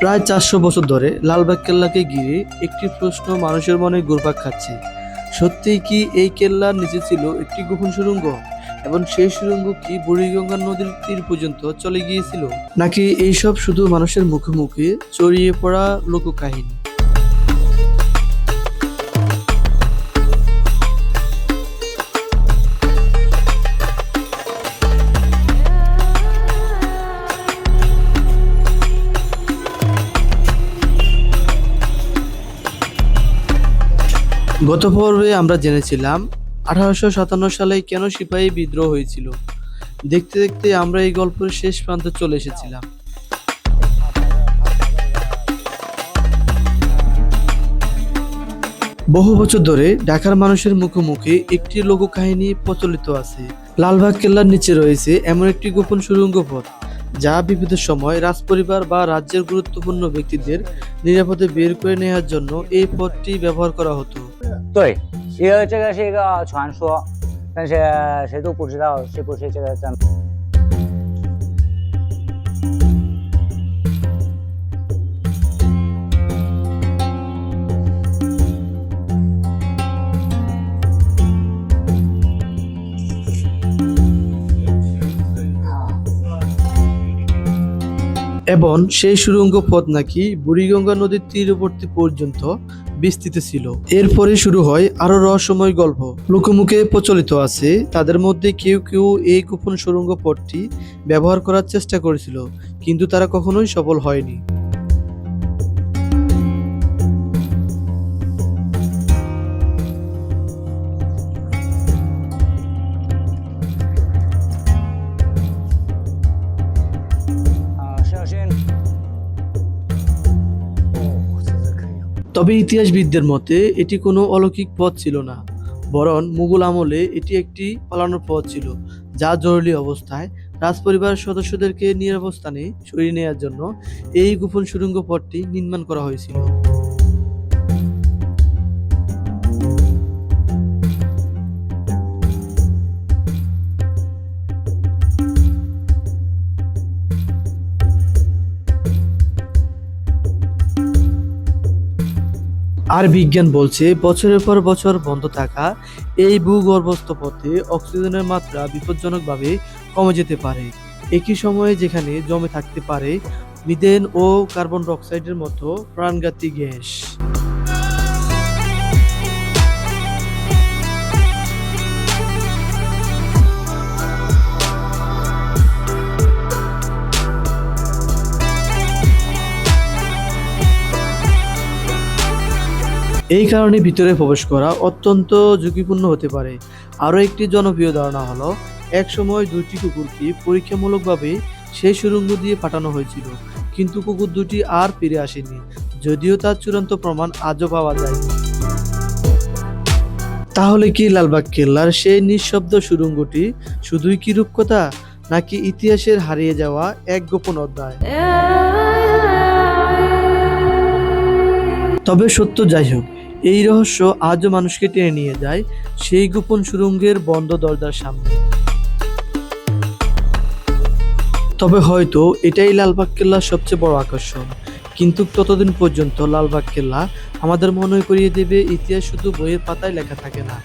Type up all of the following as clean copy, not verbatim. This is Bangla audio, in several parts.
প্রায় 400 বছর ধরে লালবাগ কেল্লাকে ঘিরে একটি প্রশ্ন মানুষের মনে ঘুরপাক খাচ্ছে। সত্যিই কি এই কেল্লার নিচে ছিল একটি গোপন সুড়ঙ্গ, এবং সেই সুড়ঙ্গ কি বুড়িগঙ্গা নদীর তীর পর্যন্ত চলে গিয়েছিল, নাকি এইসব শুধু মানুষের মুখে মুখে ছড়িয়ে পড়া লোককাহিনী? গত পর্বে আমরা জেনেছিলাম 1857 সালে কেন সিপাহী বিদ্রোহ হয়েছিল। দেখতে দেখতে আমরা এই গল্পের শেষ প্রান্তে চলে এসেছিলাম। বহু বছর ধরে ঢাকার মানুষের মুখে মুখে একটি লোককাহিনী প্রচলিত আছে। লালবাগ কেল্লার নিচে রয়েছে এমন একটি গোপন সুড়ঙ্গ পথ, যা বিপদের সময় রাজপরিবার বা রাজ্যের গুরুত্বপূর্ণ ব্যক্তিদের নিরাপদে বের করে নেওয়ার জন্য এই পথটি ব্যবহার করা হতো। 对，这个是一个传说，但是谁都不知道是不是这个真。এবং সেই সুড়ঙ্গ পথ নাকি বুড়িগঙ্গা নদীর তীরবর্তী পর্যন্ত বিস্তৃত ছিল। এরপরে শুরু হয় আরো রহস্যময় গল্প। লোকমুখে প্রচলিত আছে তাদের মধ্যে কেউ কেউ এই গোপন সুড়ঙ্গ পথটি ব্যবহার করার চেষ্টা করেছিল, কিন্তু তারা কখনোই সফল হয়নি। তবে ইতিহাসবিদদের মতে এটি কোনো অলৌকিক পথ ছিল না, বরং মুঘল আমলে এটি একটি পালানোর পথ ছিল, যা জরুরি অবস্থায় রাজপরিবারের সদস্যদেরকে নিরাপদ স্থানে সরিয়ে নেওয়ার জন্য এই গোপন সুড়ঙ্গ পথটি নির্মাণ করা হয়েছিল। আর বিজ্ঞান বলছে বছরের পর বছর বন্ধ থাকা এই ভূগর্ভস্থ পথে অক্সিজেনের মাত্রা বিপজ্জনকভাবে কমে যেতে পারে। একই সময়ে যেখানে জমে থাকতে পারে মিথেন ও কার্বন ডাই অক্সাইডের মতো প্রাণঘাতী গ্যাস। এই কারণে ভিতরে প্রবেশ করা অত্যন্ত ঝুঁকিপূর্ণ হতে পারে। আরও একটি জনপ্রিয় ধারণা হলো একসময় দুটি কুকুরকে পরীক্ষামূলকভাবে সেই সুড়ঙ্গ দিয়ে পাঠানো হয়েছিল, কিন্তু কুকুর দুটি আর ফিরে আসেনি, যদিও তার চূড়ান্ত প্রমাণ আজও পাওয়া যায়নি। তাহলে কি লালবাগ কেল্লার সেই নিঃশব্দ সুড়ঙ্গটি শুধুই কি রূপকথা, নাকি ইতিহাসের হারিয়ে যাওয়া এক গোপন অধ্যায়? তবে সত্য যাই হোক, এই রহস্য আজও মানুষকে টেনে নিয়ে যায় সেই গোপন সুড়ঙ্গের বন্ধ দরজার সামনে। তবে হয়তো এটাই লালবাগ কেল্লার সবচেয়ে বড় আকর্ষণ। কিন্তু ততদিন পর্যন্ত লালবাগ কেল্লা আমাদের মনে করিয়ে দেবে ইতিহাস শুধু বইয়ের পাতায় লেখা থাকে না,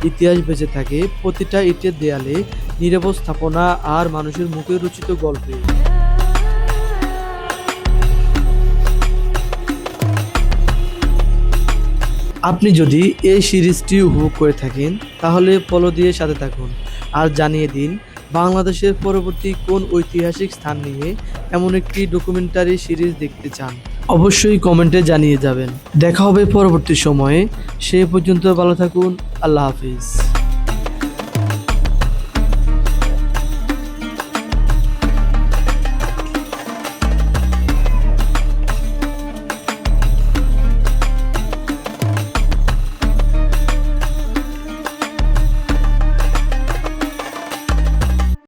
ইতিহাস বেঁচে থাকে প্রতিটা ইটের দেয়ালে, নীরব স্থাপনা আর মানুষের মুখে রচিত গল্পে। আপনি যদি এই সিরিজটি উপভোগ করে থাকেন তাহলে ফলো দিয়ে সাথে থাকুন, আর জানিয়ে দিন বাংলাদেশের পরবর্তী কোন ঐতিহাসিক স্থান নিয়ে এমন একটি ডকুমেন্টারি সিরিজ দেখতে চান। অবশ্যই কমেন্টে জানিয়ে যাবেন। দেখা হবে পরবর্তী সময়ে। সে পর্যন্ত ভালো থাকুন। আল্লাহ হাফিজ।